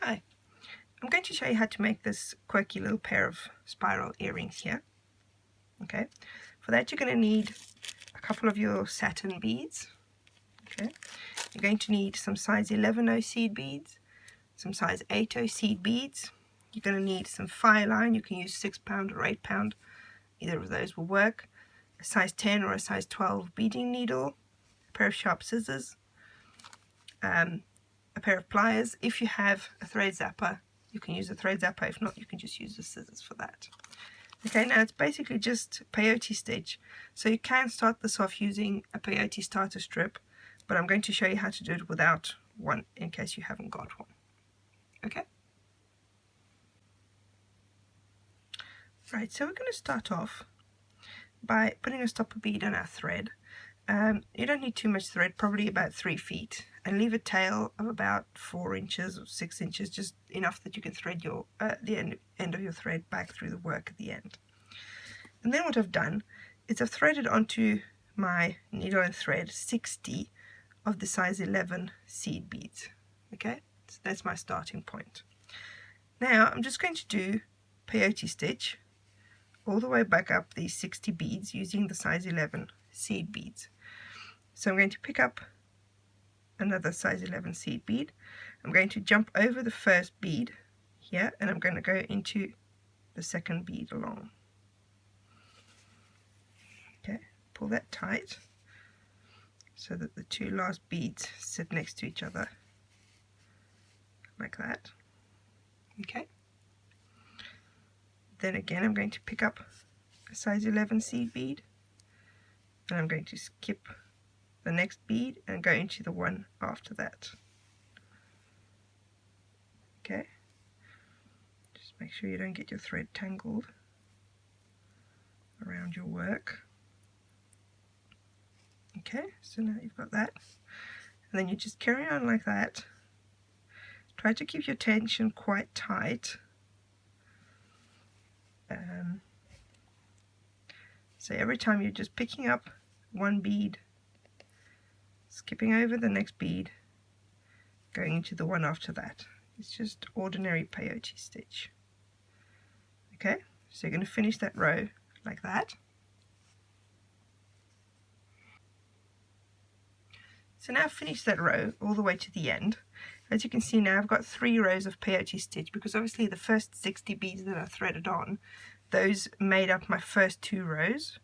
Hi, I'm going to show you how to make this quirky little pair of spiral earrings here. Okay, for that you're going to need a couple of your Saturn beads. Okay, you're going to need some size 11/0 seed beads, some size 8/0 seed beads. You're going to need some fire line. You can use 6 pound or 8 pound, either of those will work. A size 10 or a size 12 beading needle, a pair of sharp scissors, a pair of pliers. If you have a thread zapper, you can use a thread zapper. If not, you can just use the scissors for that. Okay, now it's basically just peyote stitch. So you can start this off using a peyote starter strip, but I'm going to show you how to do it without one in case you haven't got one. Okay? Right, so we're going to start off by putting a stopper bead on our thread. You don't need too much thread, probably about 3 feet, and leave a tail of about 4 inches or 6 inches, just enough that you can thread your the end of your thread back through the work at the end. And then what I've done is I've threaded onto my needle and thread 60 of the size 11 seed beads. Okay, so that's my starting point. Now I'm just going to do peyote stitch all the way back up these 60 beads using the size 11 seed beads. So I'm going to pick up another size 11 seed bead. I'm going to jump over the first bead here, and I'm going to go into the second bead along. Okay, pull that tight so that the two last beads sit next to each other like that. Okay, then again I'm going to pick up a size 11 seed bead, and I'm going to skip the next bead and go into the one after that. Okay, just make sure you don't get your thread tangled around your work. Okay, so now you've got that, and then you just carry on like that. Try to keep your tension quite tight. So every time you're just picking up one bead, skipping over the next bead, going into the one after that. It's just ordinary peyote stitch. Okay, so you're going to finish that row like that. So now I've finished that row all the way to the end. As you can see now I've got 3 rows of peyote stitch, because obviously the first 60 beads that I threaded on, those made up my first 2 rows,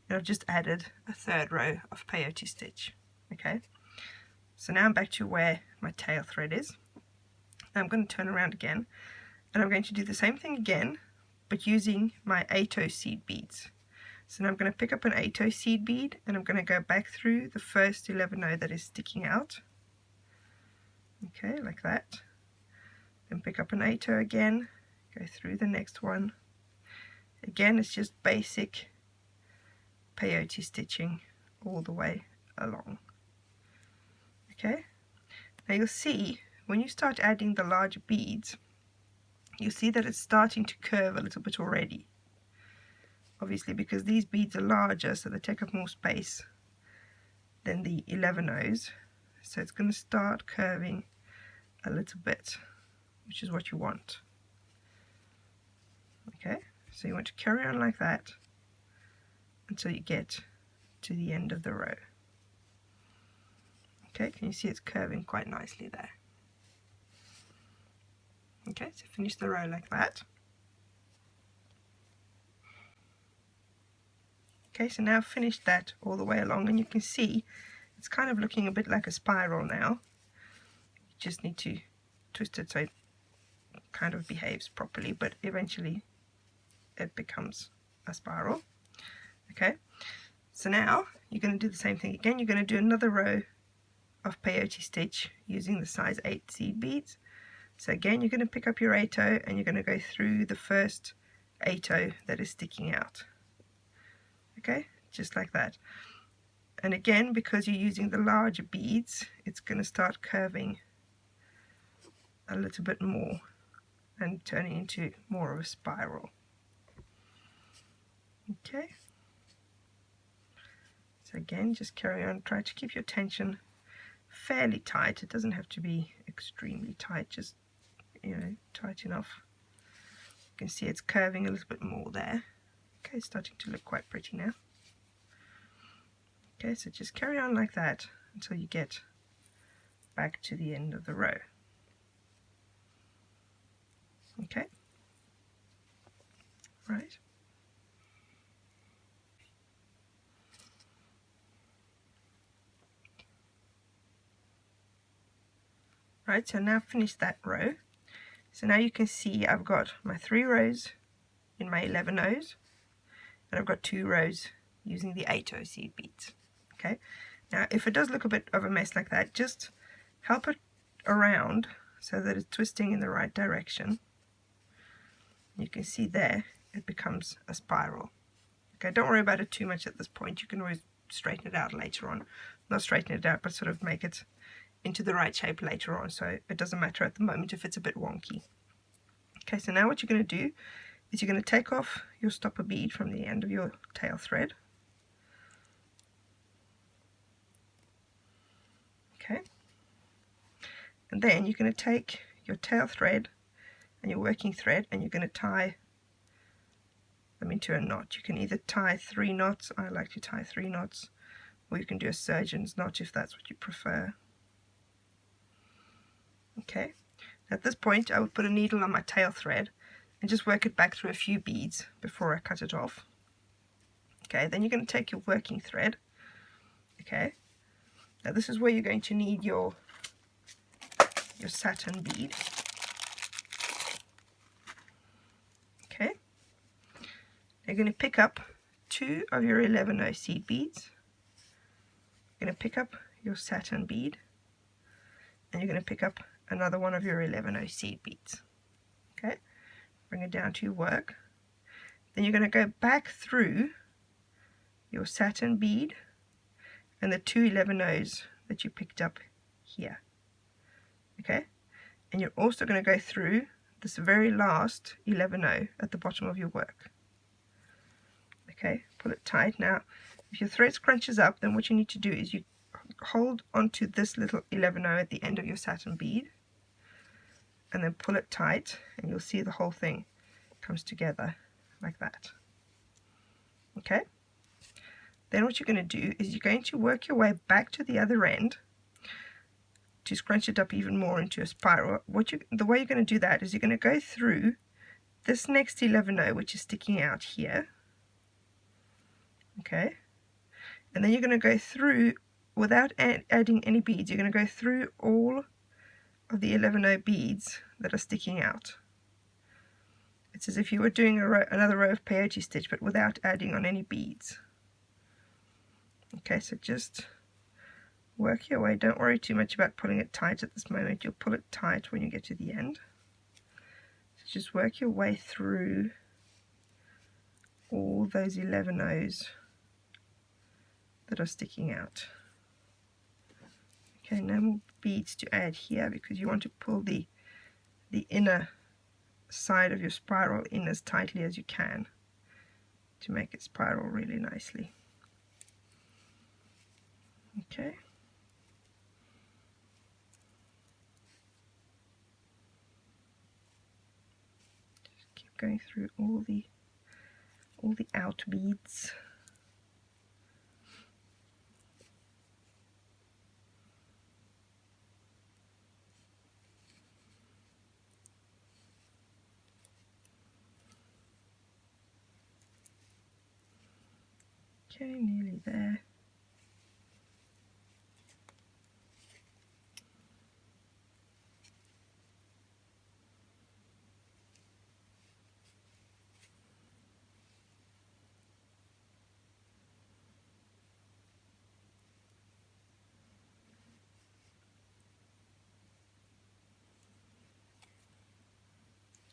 and I've just added a 3rd row of peyote stitch. Okay, so now I'm back to where my tail thread is. Now I'm going to turn around again, and I'm going to do the same thing again, but using my 8/0 seed beads. So now I'm going to pick up an 8/0 seed bead, and I'm going to go back through the first 11/0 that is sticking out. Okay, like that. Then pick up an 8/0 again, go through the next one. Again, it's just basic peyote stitching all the way along. Okay, now you'll see when you start adding the larger beads, you'll see that it's starting to curve a little bit already. Obviously, because these beads are larger, so they take up more space than the 11/0s, so it's going to start curving a little bit, which is what you want. Okay, so you want to carry on like that until you get to the end of the row. Okay, can you see it's curving quite nicely there? Okay, so finish the row like that. Okay, so now I've finished that all the way along, and you can see it's kind of looking a bit like a spiral now. You just need to twist it so it kind of behaves properly, but eventually it becomes a spiral. Okay, so now you're going to do the same thing again. You're going to do another row of peyote stitch using the size 8 seed beads. So again, you're going to pick up your 8/0 and you're going to go through the first 8/0 that is sticking out. Okay, just like that. And again, because you're using the larger beads, it's going to start curving a little bit more and turning into more of a spiral. Okay, so again, just carry on. Try to keep your tension fairly tight. It doesn't have to be extremely tight, just tight enough. You can see it's curving a little bit more there. Okay, it's starting to look quite pretty now. Okay, so just carry on like that until you get back to the end of the row. Okay, right. Right, so now I've finished that row. So now you can see I've got my 3 rows in my 11 O's, and I've got 2 rows using the 8 O seed beads. Okay, now if it does look a bit of a mess like that, just help it around so that it's twisting in the right direction. You can see there it becomes a spiral. Okay, don't worry about it too much at this point. You can always straighten it out later on. Not straighten it out, but sort of make it into the right shape later on, so it doesn't matter at the moment if it's a bit wonky. Okay, so now what you're going to do is you're going to take off your stopper bead from the end of your tail thread. Okay, and then you're going to take your tail thread and your working thread and you're going to tie them into a knot. You can either tie 3 knots, I like to tie 3 knots, or you can do a surgeon's knot if that's what you prefer. Okay, at this point I would put a needle on my tail thread and just work it back through a few beads before I cut it off. Okay, then you're going to take your working thread. Okay, now this is where you're going to need your Saturn bead. Okay, you're going to pick up 2 of your 11 O seed beads. You're going to pick up your Saturn bead, and you're going to pick up another one of your 11 O seed beads. Okay, bring it down to your work. Then you're going to go back through your Saturn bead and the 2 11 O's that you picked up here. Okay, and you're also going to go through this very last 11 O at the bottom of your work. Okay, pull it tight. Now if your thread scrunches up, then what you need to do is you hold onto this little 11 O at the end of your Saturn bead and then pull it tight, and you'll see the whole thing comes together like that. Okay, then what you're going to do is you're going to work your way back to the other end to scrunch it up even more into a spiral. The way you're going to do that is you're going to go through this next 11 O which is sticking out here. Okay, and then you're going to go through without adding any beads. You're going to go through all of the 11 O beads that are sticking out. It's as if you were doing another row of peyote stitch, but without adding on any beads. Okay, so just work your way. Don't worry too much about pulling it tight at this moment. You'll pull it tight when you get to the end. So just work your way through all those 11 O's that are sticking out. Okay, no more beads to add here because you want to pull the inner side of your spiral in as tightly as you can to make it spiral really nicely. Okay. Just keep going through all the out beads. Okay, nearly there.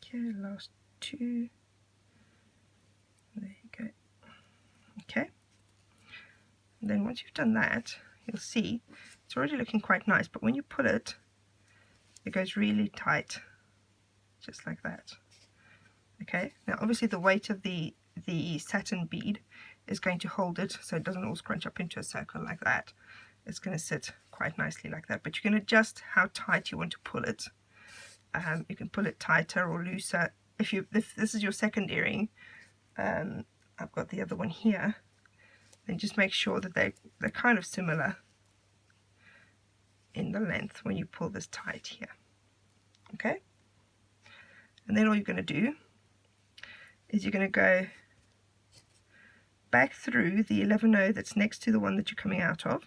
Okay, last 2. There you go. Okay. And then once you've done that, you'll see it's already looking quite nice, but when you pull it, it goes really tight, just like that. Okay, now obviously the weight of the Saturn bead is going to hold it so it doesn't all scrunch up into a circle like that. It's going to sit quite nicely like that, but you can adjust how tight you want to pull it You can pull it tighter or looser. If this is your second earring, I've got the other one here, then just make sure that they're kind of similar in the length when you pull this tight here. Okay, and then all you're going to do is you're going to go back through the 11-0 that's next to the one that you're coming out of.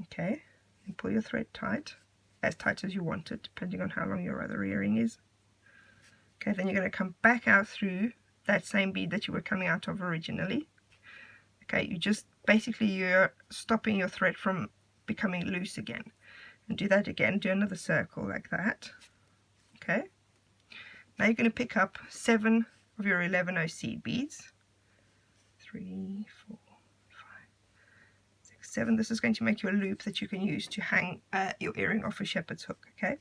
Okay, and pull your thread tight as you want it, depending on how long your other earring is. Okay, then you're going to come back out through that same bead that you were coming out of originally. Okay, you're stopping your thread from becoming loose again. And do that again, do another circle like that. Okay, now you're going to pick up 7 of your 11-0 seed beads. 3, 4, 5, 6, 7. This is going to make you a loop that you can use to hang your earring off a shepherd's hook. Okay,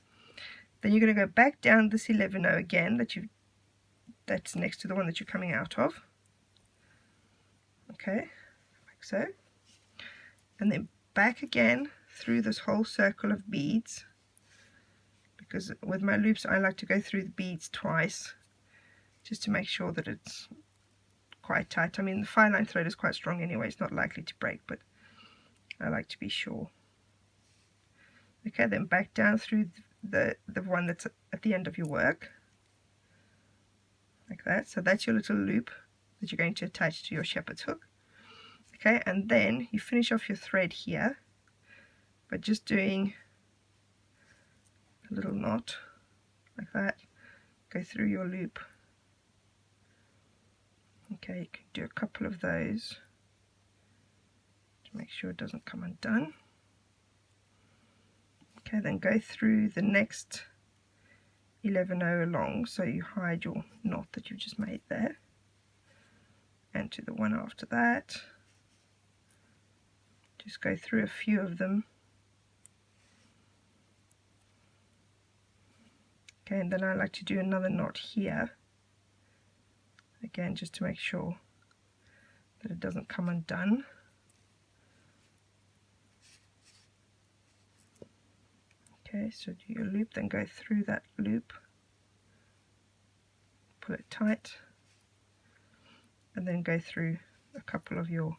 then you're going to go back down this 11-0 again that's next to the one that you're coming out of. Okay, like so, and then back again through this whole circle of beads, because with my loops I like to go through the beads twice just to make sure that it's quite tight. I mean, the fine line thread is quite strong anyway, it's not likely to break, but I like to be sure. Okay, then back down through the one that's at the end of your work, like that. So that's your little loop that you're going to attach to your shepherd's hook. Okay, and then you finish off your thread here by just doing a little knot like that, go through your loop. Okay, you can do a couple of those to make sure it doesn't come undone. Okay, then go through the next 11-0 along, so you hide your knot that you've just made there, and to the one after that. Just go through a few of them. Okay, and then I like to do another knot here, again just to make sure that it doesn't come undone. Okay, so do your loop, then go through that loop, pull it tight, and then go through a couple of your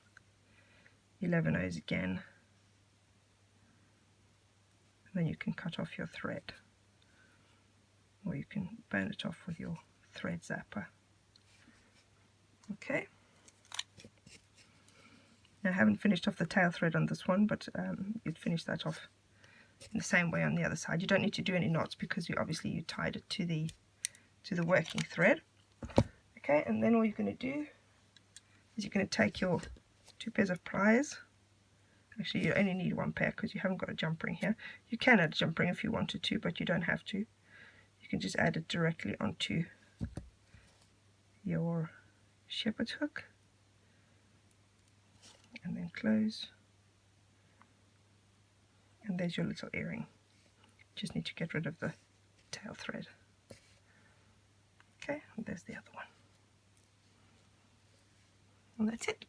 11-0s again, and then you can cut off your thread, or you can burn it off with your thread zapper. Okay, now I haven't finished off the tail thread on this one, but you'd finish that off in the same way on the other side. You don't need to do any knots because you tied it to the working thread. Okay, and then all you're going to do is you're going to take your 2 pairs of pliers. Actually, you only need 1 pair because you haven't got a jump ring here. You can add a jump ring if you wanted to, but you don't have to. You can just add it directly onto your shepherd's hook and then close, and there's your little earring. Just need to get rid of the tail thread. Okay, and there's the other one, and that's it.